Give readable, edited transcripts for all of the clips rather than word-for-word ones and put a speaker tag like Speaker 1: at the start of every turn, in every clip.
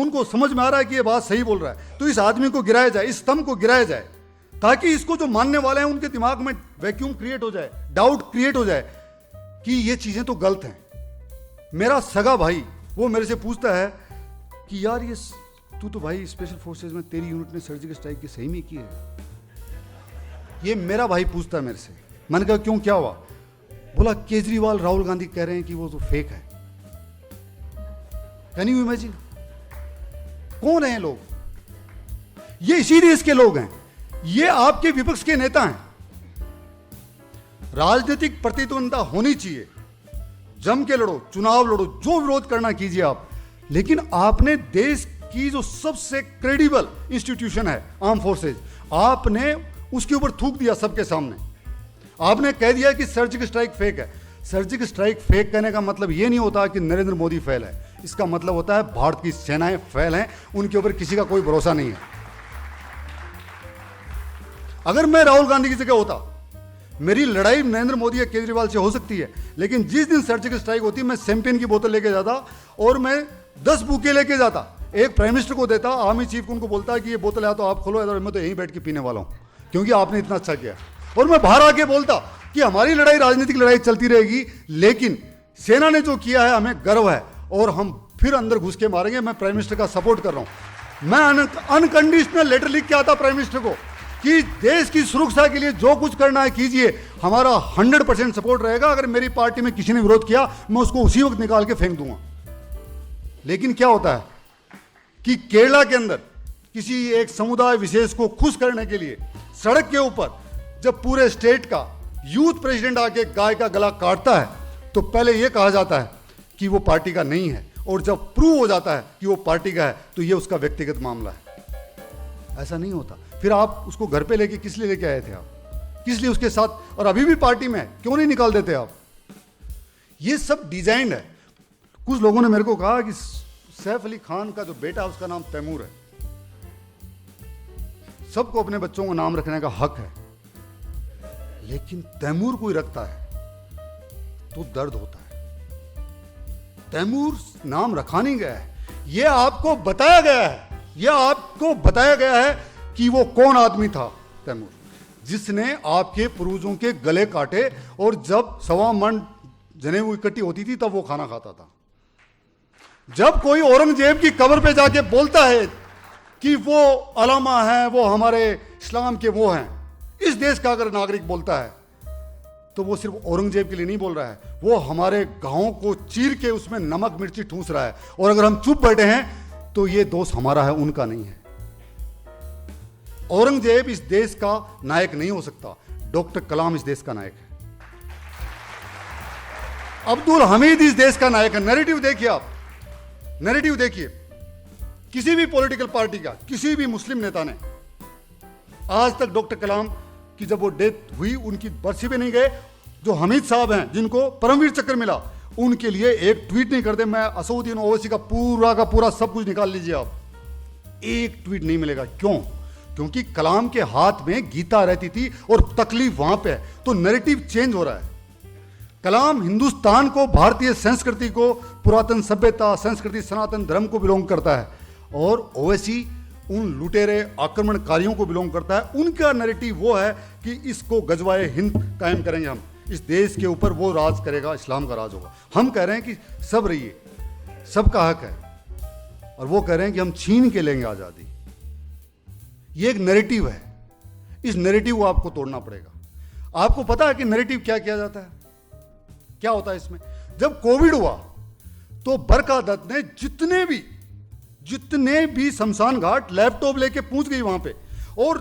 Speaker 1: उनको समझ में आ रहा है कि ये बात सही बोल रहा है, तो इस आदमी को गिराया जाए, इस स्तंभ को गिराया जाए, ताकि इसको जो मानने वाले हैं उनके दिमाग में वैक्यूम क्रिएट हो जाए, डाउट क्रिएट हो जाए कि ये चीजें तो गलत हैं। मेरा सगा भाई वो मेरे से पूछता है कि यार ये तू तो भाई स्पेशल फोर्सेज में तेरी यूनिट ने सर्जिकल स्ट्राइक की सही में की है। ये मेरा भाई पूछता है मेरे से। मैंने कहा क्यों, क्या हुआ? बोला केजरीवाल राहुल गांधी कह रहे हैं कि वो तो फेक है। Can you imagine? कौन है लोग? ये इसी देश के लोग हैं, ये आपके विपक्ष के नेता हैं। राजनीतिक प्रतिद्वंदता होनी चाहिए, जम के लड़ो, चुनाव लड़ो, जो विरोध करना कीजिए आप, लेकिन आपने देश की जो सबसे क्रेडिबल इंस्टीट्यूशन है आर्म फोर्सेज, आपने उसके ऊपर थूक दिया सबके सामने। आपने कह दिया कि सर्जिकल स्ट्राइक फेक है। सर्जिकल स्ट्राइक फेक कहने का मतलब यह नहीं होता कि नरेंद्र मोदी फेल है, इसका मतलब होता है भारत की सेनाएं फेल हैं, उनके ऊपर किसी का कोई भरोसा नहीं है। अगर मैं राहुल गांधी की जगह होता, मेरी लड़ाई नरेंद्र मोदी या केजरीवाल से हो सकती है, लेकिन जिस दिन सर्जिकल स्ट्राइक होती मैं शैंपेन की बोतल लेके जाता और मैं 10 बुके लेके जाता, एक प्राइम मिनिस्टर को देता, आर्मी चीफ को, उनको बोलता है कि ये बोतल है तो आप खोलो, मैं तो यहीं बैठ के पीने वाला हूं क्योंकि आपने इतना अच्छा किया। और मैं बाहर आके बोलता कि हमारी लड़ाई राजनीतिक लड़ाई चलती रहेगी, लेकिन सेना ने जो किया है हमें गर्व है और हम फिर अंदर घुस के मारेंगे। मैं प्राइम मिनिस्टर का सपोर्ट कर रहा हूं। मैं अनकंडीशनल लेटर लिख के आता प्राइम मिनिस्टर को कि देश की सुरक्षा के लिए जो कुछ करना है कीजिए, हमारा 100% सपोर्ट रहेगा। अगर मेरी पार्टी में किसी ने विरोध किया मैं उसको उसी वक्त निकाल के फेंक दूंगा। लेकिन क्या होता है कि केरला के अंदर किसी एक समुदाय विशेष को खुश करने के लिए सड़क के ऊपर जब पूरे स्टेट का यूथ प्रेसिडेंट आके गाय का गला काटता है, तो पहले यह कहा जाता है कि वो पार्टी का नहीं है, और जब प्रूव हो जाता है कि वो पार्टी का है तो ये उसका व्यक्तिगत मामला है। ऐसा नहीं होता। फिर आप उसको घर पे लेके किस लिए लेके आए थे? आप किस लिए उसके साथ, और अभी भी पार्टी में क्यों नहीं निकाल देते आप? ये सब डिजाइन है। कुछ लोगों ने मेरे को कहा कि सैफ अली खान का जो बेटा है उसका नाम तैमूर है। सबको अपने बच्चों को नाम रखने का हक है, लेकिन तैमूर कोई रखता है तो दर्द होता है। तैमूर नाम रखा नहीं गया है, यह आपको बताया गया है, यह आपको बताया गया है कि वो कौन आदमी था तैमूर, जिसने आपके पूर्वजों के गले काटे, और जब 1.25 मन जनेऊ इकट्ठी होती थी तब वो खाना खाता था। जब कोई औरंगजेब की कब्र पे जाके बोलता है कि वो अलामा है, वो हमारे इस्लाम के वो हैं, इस देश का अगर नागरिक बोलता है तो वो सिर्फ औरंगजेब के लिए नहीं बोल रहा है, वो हमारे गांवों को चीर के उसमें नमक मिर्ची ठूस रहा है। और अगर हम चुप बैठे हैं तो ये दोष हमारा है, उनका नहीं है। औरंगजेब इस देश का नायक नहीं हो सकता, डॉक्टर कलाम इस देश का नायक है, अब्दुल हमीद इस देश का नायक है। नैरेटिव देखिए आप, नैरेटिव देखिए किसी भी पॉलिटिकल पार्टी का, किसी भी मुस्लिम नेता ने आज तक डॉक्टर कलाम की जब वो डेथ हुई उनकी बरसी पे नहीं गए। जो हमीद साहब हैं जिनको परमवीर चक्र मिला, उनके लिए एक ट्वीट नहीं करते। मैं असउद्दीन ओवैसी का पूरा सब कुछ निकाल लीजिए आप, एक ट्वीट नहीं मिलेगा। क्यों? क्योंकि कलाम के हाथ में गीता रहती थी और तकलीफ वहां पे है। तो नैरेटिव चेंज हो रहा है। कलाम हिंदुस्तान को, भारतीय संस्कृति को, पुरातन सभ्यता, संस्कृति, सनातन धर्म को बिलोंग करता है, और ओवैसी उन लुटेरे आक्रमणकारियों को बिलोंग करता है। उनका नैरेटिव वो है कि इसको गजवाए हिंद कायम करेंगे हम, इस देश के ऊपर वो राज करेगा, इस्लाम का राज होगा। हम कह रहे हैं कि सब रहिए, सबका हक है, और वो कह रहे हैं कि हम छीन के लेंगे आज़ादी। ये एक नैरेटिव है, इस नैरेटिव को आपको तोड़ना पड़ेगा। आपको पता है कि नैरेटिव क्या किया जाता है, क्या होता है इसमें? जब कोविड हुआ तो बरखा दत्त ने जितने भी शमशान घाट लैपटॉप लेके पहुंच गई वहां पे, और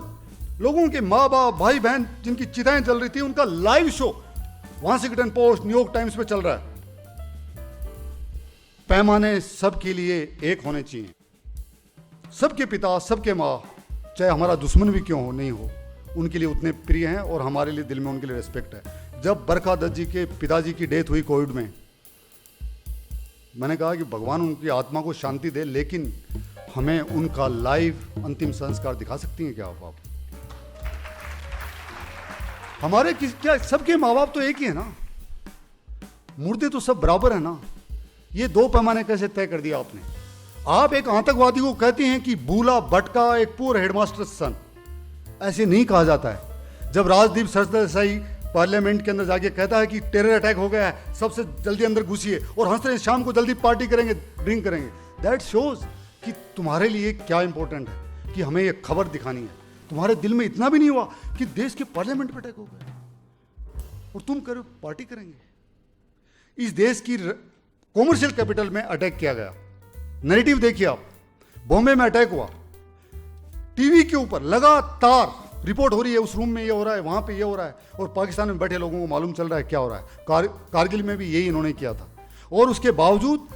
Speaker 1: लोगों के माँ बाप, भाई बहन जिनकी चिताएं जल रही थी, उनका live show Washington post, New York times पे चल रहा है। पैमाने सबके लिए एक होने चाहिए। सबके पिता, सबके माँ, चाहे हमारा दुश्मन भी क्यों हो, नहीं हो, उनके लिए उतने प्रिय हैं और हमारे लिए दिल में उनके लिए रिस्पेक्ट है। जब बरखा दत्त जी के पिताजी की डेथ हुई कोविड में, मैंने कहा कि भगवान उनकी आत्मा को शांति दे, लेकिन हमें उनका लाइव अंतिम संस्कार दिखा सकती हैं क्या आप? हमारे क्या सबके माँ बाप तो एक ही है ना, मुर्दे तो सब बराबर है ना। ये दो पैमाने कैसे तय कर दिया आपने? आप एक आतंकवादी को कहते हैं कि भूला भटका एक पुअर हेडमास्टर सन, ऐसे नहीं कहा जाता है। जब राजदीप सरदेसाई पार्लियामेंट के अंदर जाके कहता है कि टेरर अटैक हो गया है, सबसे जल्दी अंदर घुसिए, और हंस रहे हैं शाम को जल्दी पार्टी करेंगे, ड्रिंक करेंगे, दैट शोज कि तुम्हारे लिए क्या इंपॉर्टेंट है कि हमें ये खबर दिखानी है। तुम्हारे दिल में इतना भी नहीं हुआ कि देश के पार्लियामेंट में अटैक हो गया और तुम करो पार्टी करेंगे। इस देश की कॉमर्शियल कैपिटल में अटैक किया गया। नैरेटिव देखिए आप, बॉम्बे में अटैक हुआ, टीवी के ऊपर लगातार रिपोर्ट हो रही है, उस रूम में ये हो रहा है, वहां पे ये हो रहा है, और पाकिस्तान में बैठे लोगों को मालूम चल रहा है क्या हो रहा है। कारगिल में भी यही इन्होंने किया था, और उसके बावजूद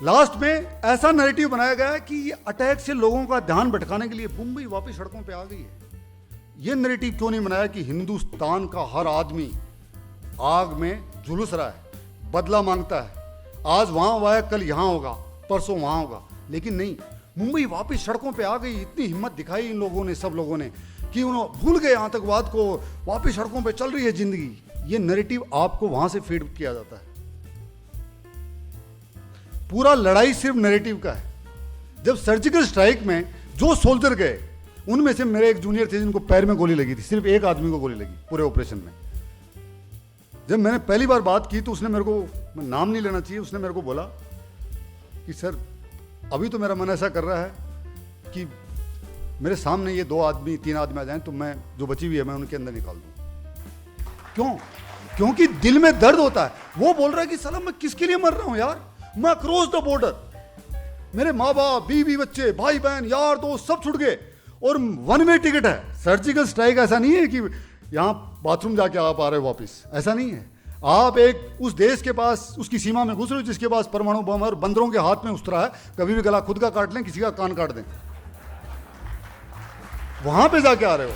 Speaker 1: लास्ट में ऐसा नैरेटिव बनाया गया है कि ये अटैक से लोगों का ध्यान भटकाने के लिए मुंबई वापस सड़कों पे आ गई है। ये नैरेटिव क्यों नहीं बनाया कि हिंदुस्तान का हर आदमी आग में झुलस रहा है, बदला मांगता है, आज वहां हुआ है, कल यहां होगा, परसों वहां होगा, लेकिन नहीं, मुंबई वापस सड़कों पे आ गई। इतनी हिम्मत दिखाई इन लोगों ने, सब लोगों ने, कि उन्होंने भूल गए आतंकवाद को, वापस सड़कों पे चल रही है जिंदगी। ये नैरेटिव आपको वहां से फीड किया जाता है। पूरा लड़ाई सिर्फ नैरेटिव का है। जब सर्जिकल स्ट्राइक में जो सोल्जर गए, उनमें से मेरे एक जूनियर थे जिनको पैर में गोली लगी थी, सिर्फ एक आदमी को गोली लगी पूरे ऑपरेशन में। जब मैंने पहली बार बात की तो उसने मेरे को, मैं नाम नहीं लेना चाहिए, उसने मेरे को बोला कि सर अभी तो मेरा मन ऐसा कर रहा है कि मेरे सामने ये 2 आदमी 3 आदमी आ जाएं तो मैं जो बची हुई है मैं उनके अंदर निकाल दूं। क्यों? क्योंकि दिल में दर्द होता है। वो बोल रहा है कि साला मैं किसके लिए मर रहा हूं यार, मैं अक्रॉस द बॉर्डर, मेरे माँ बाप, बीवी बच्चे, भाई बहन, यार दोस्त सब छूट गए, और 1 वे टिकट है। सर्जिकल स्ट्राइक ऐसा नहीं है कि यहाँ बाथरूम जाके आप आ रहे हो वापिस, ऐसा नहीं है। आप एक उस देश के पास, उसकी सीमा में घुस रहे हो जिसके पास परमाणु बम और बंदरों के हाथ में उतरा है, कभी भी गला खुद का काट लें, किसी का कान काट दें, वहां पे जाके आ रहे हो।